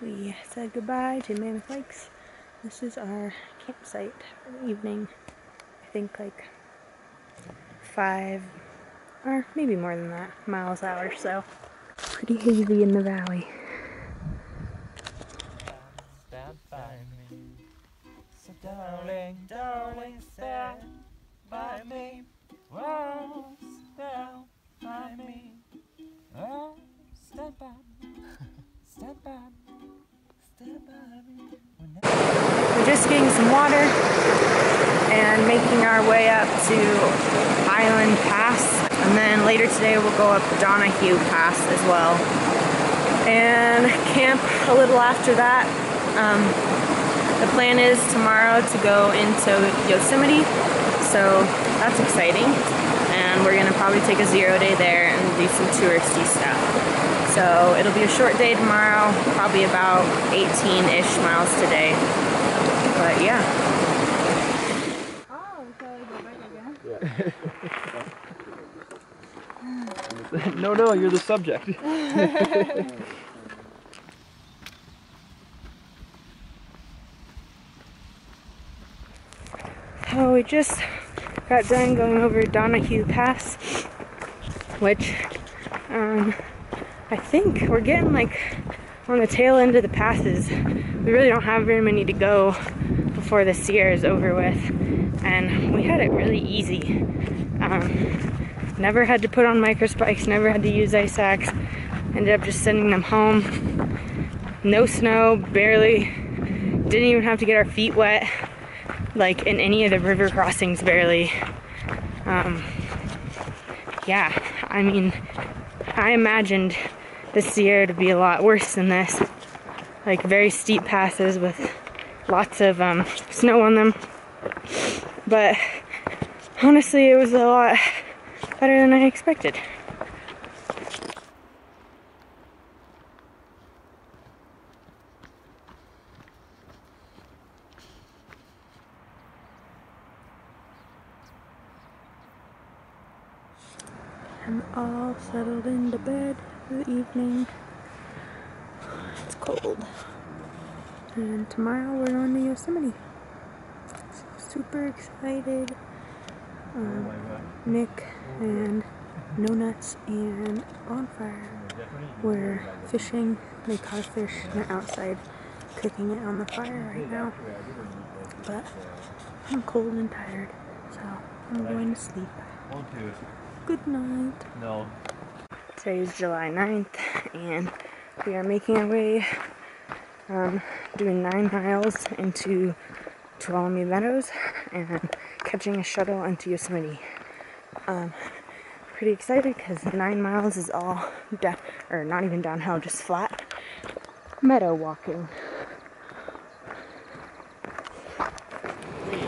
we said goodbye to Mammoth Lakes. This is our campsite for the evening. I think like 5 or maybe more than that miles out or so. Pretty hazy in the valley. Stand by me. So darling, darling, stand by me. Oh, stand by me. Oh, stand by me. Stand by me. Stand by me. We're just getting some water and making our way up to Island Pass. And then later today we'll go up Donahue Pass as well. And camp a little after that. The plan is tomorrow to go into Yosemite, so that's exciting. And we're gonna probably take a 0 day there and do some touristy stuff. So it'll be a short day tomorrow, probably about 18-ish miles today. But yeah. Oh, so we go back again? Yeah. No, you're the subject. So we just got done going over Donahue Pass, which I think we're getting like on the tail end of the passes. We really don't have very many to go before this year is over with, and we had it really easy. Never had to put on microspikes, never had to use ice axe. Ended up just sending them home. No snow, barely. Didn't even have to get our feet wet, like in any of the river crossings, barely. Yeah, I mean, I imagined this year to be a lot worse than this. Like very steep passes with lots of snow on them. But honestly, it was a lot better than I expected. I'm all settled into bed for the evening. It's cold. And tomorrow we're going to Yosemite. So super excited. Nick and No Nuts and Bonfire were fishing. They caught a fish and they're outside cooking it on the fire right now. But I'm cold and tired, so I'm going to sleep. Good night. No. Today is July 9th, and we are making our way, doing 9 miles into Tuolumne Meadows and catching a shuttle into Yosemite. Pretty excited because 9 miles is all or not even downhill, just flat meadow walking. 3, 2,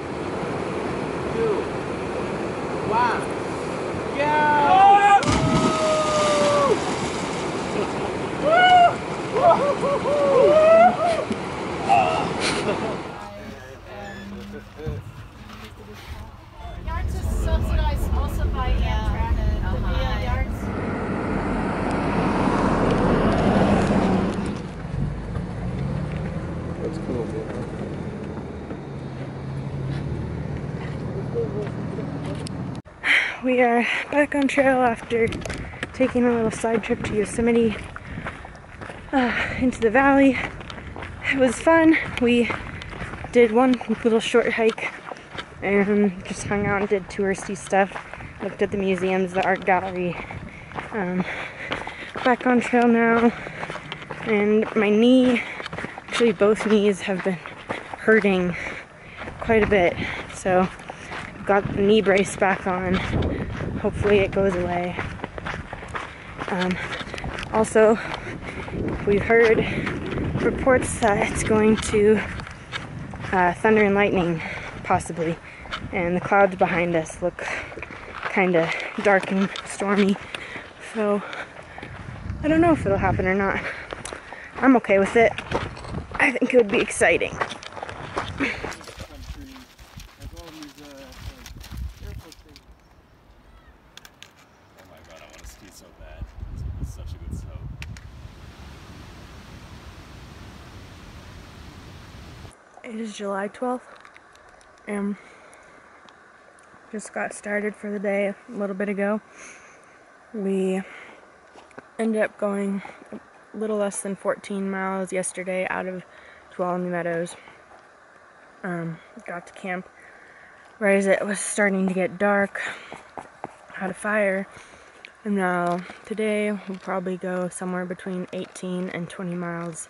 1. Yeah! Yards is subsidized also by Amtrak. Yeah, Yards. That's cool, man. We are back on trail after taking a little side trip to Yosemite, into the valley. It was fun. We did one little short hike and just hung out and did touristy stuff. Looked at the museums, the art gallery. Back on trail now, and my knee, actually both knees have been hurting quite a bit, so got the knee brace back on. Hopefully it goes away. Also, we've heard reports that it's going to thunder and lightning, possibly, and the clouds behind us look kind of dark and stormy, so I don't know if it'll happen or not. I'm okay with it. I think it would be exciting. It is July 12th, and just got started for the day a little bit ago. We ended up going a little less than 14 miles yesterday out of Tuolumne Meadows. Got to camp right as it was starting to get dark, had a fire, and now today we'll probably go somewhere between 18 and 20 miles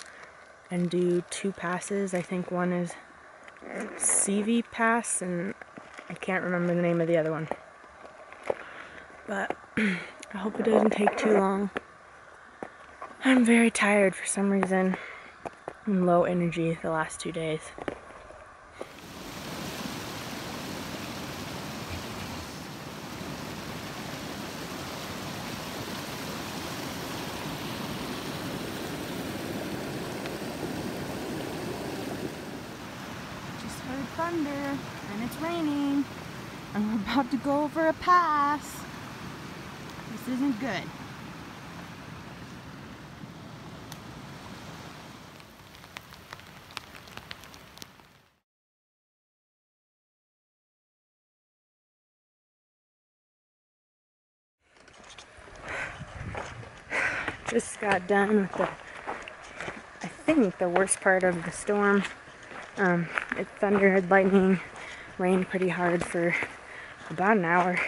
and do 2 passes. I think one is CV Pass, and I can't remember the name of the other one. But I hope it doesn't take too long. I'm very tired for some reason. I'm low energy the last 2 days. Just heard thunder and it's raining. And we're about to go over a pass. This isn't good. Just got done with I think the worst part of the storm. It thundered, lightning, rained pretty hard for about an hour.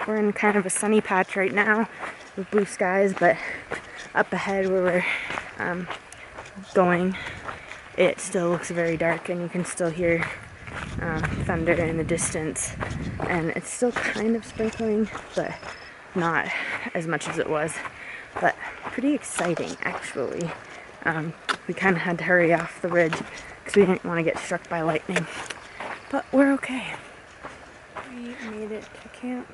We're in kind of a sunny patch right now with blue skies, but up ahead where we're going, it still looks very dark, and you can still hear thunder in the distance, and it's still kind of sprinkling, but not as much as it was. But pretty exciting, actually. We kind of had to hurry off the ridge because we didn't want to get struck by lightning, but we're okay. We made it to camp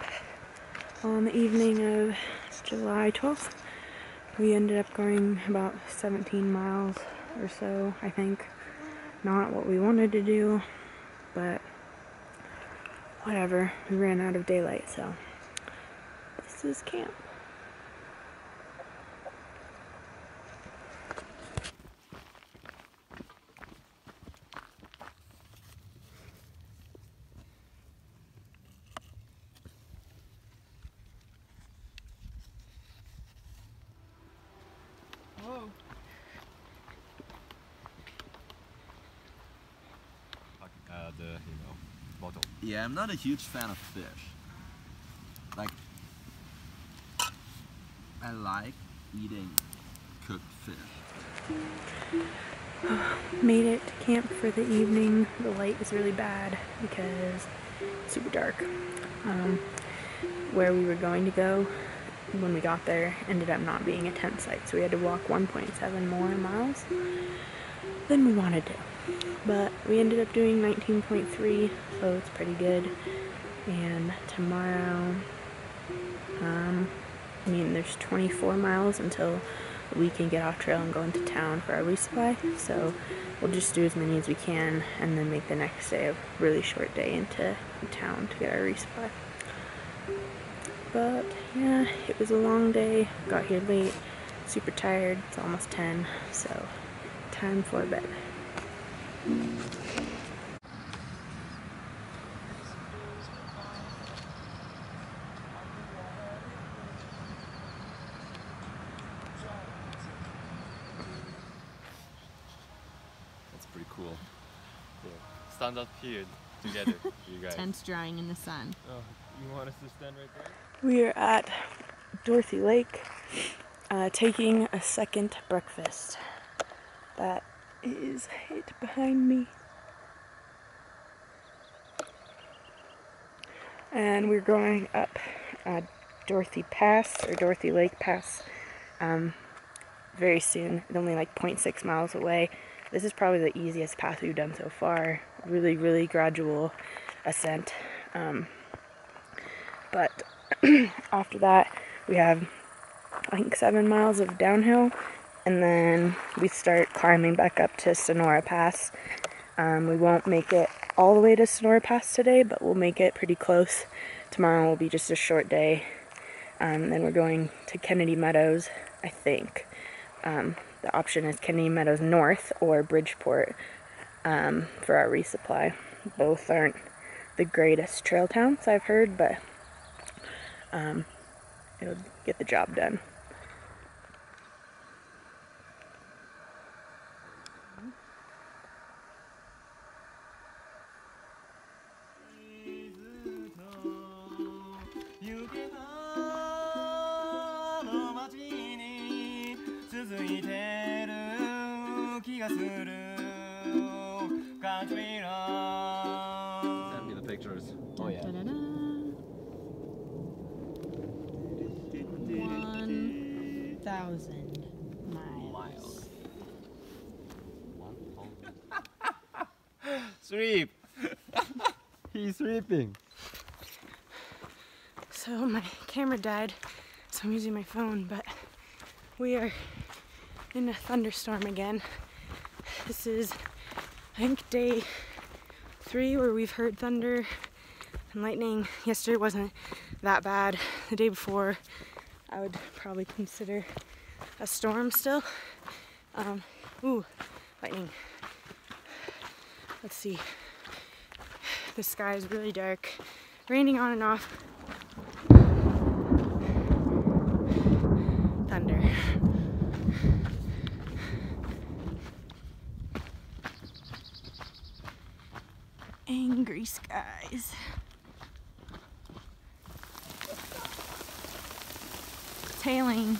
on the evening of July 12th. We ended up going about 17 miles or so, I think. Not what we wanted to do, but whatever. We ran out of daylight, so this is camp. Bottle. Yeah, I'm not a huge fan of fish. Like, I like eating cooked fish. Made it to camp for the evening. The light was really bad because it's super dark. Where we were going to go when we got there ended up not being a tent site, so we had to walk 1.7 more miles than we wanted to. But we ended up doing 19.3, so it's pretty good. And tomorrow, there's 24 miles until we can get off trail and go into town for our resupply. So we'll just do as many as we can and then make the next day a really short day into town to get our resupply. But yeah, it was a long day. Got here late, super tired. It's almost 10, so time for bed. That's pretty cool. Yeah. Stand up here together, you guys. Tents drying in the sun. Oh, you want us to stand right there? We are at Dorothy Lake, taking a second breakfast. That is it behind me. And we're going up Dorothy Pass, or Dorothy Lake Pass, very soon. It's only like 0.6 miles away. This is probably the easiest path we've done so far. Really, really gradual ascent. But after that, we have, I think, 7 miles of downhill, and then we start climbing back up to Sonora Pass. We won't make it all the way to Sonora Pass today, but we'll make it pretty close. Tomorrow will be just a short day. Then we're going to Kennedy Meadows, I think. The option is Kennedy Meadows North or Bridgeport. for our resupply. Both aren't the greatest trail towns, I've heard, but it'll get the job done. Send me the pictures. Oh yeah. 1,000 miles. Sweep! He's sweeping. So my camera died, so I'm using my phone, but we are in a thunderstorm again. This is, I think, day 3 where we've heard thunder and lightning. Yesterday wasn't that bad. The day before, I would probably consider a storm still. Ooh, lightning. Let's see. The sky is really dark, raining on and off. Thunder. Angry skies. It's hailing.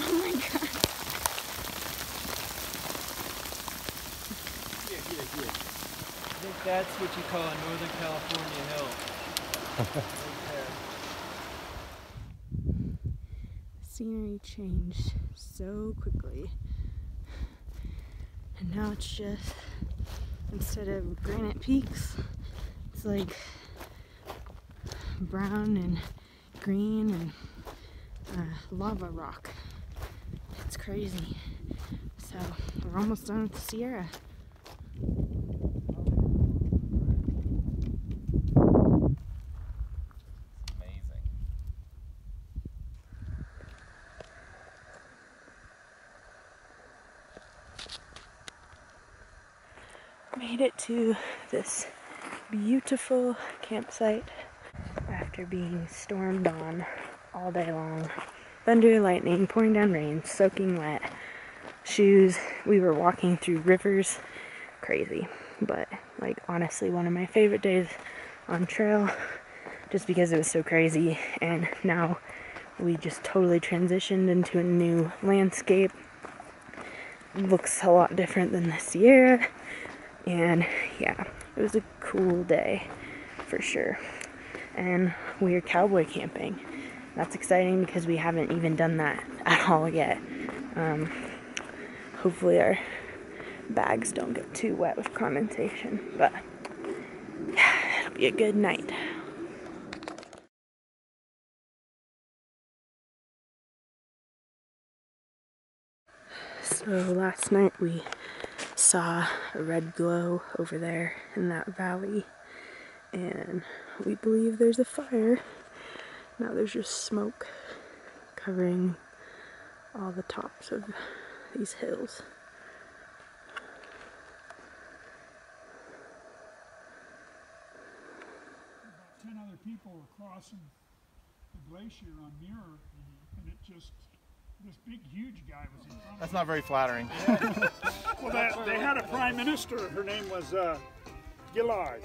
Oh my god. Here. I think that's what you call a Northern California hill. Right there. Scenery changed so quickly. And now it's just, instead of granite peaks, it's like brown and green and lava rock. It's crazy. So we're almost done with the Sierra. Amazing. Made it to this beautiful campsite after being stormed on all day long. Thunder, lightning, pouring down rain, soaking wet, shoes. We were walking through rivers. Crazy. But, like, honestly, one of my favorite days on trail, just because it was so crazy. And now we just totally transitioned into a new landscape. It looks a lot different than the Sierra. And yeah, it was a cool day for sure. And we are cowboy camping. That's exciting because we haven't even done that at all yet. Hopefully our bags don't get too wet with condensation, but yeah, it'll be a good night. So last night we saw a red glow over there in that valley, and we believe there's a fire. Now there's just smoke covering all the tops of these hills. About 10 other people were crossing the glacier on Mirror, and it just, this big, huge guy was in front of That's not very flattering. Well, they had a prime minister. Her name was Gillard.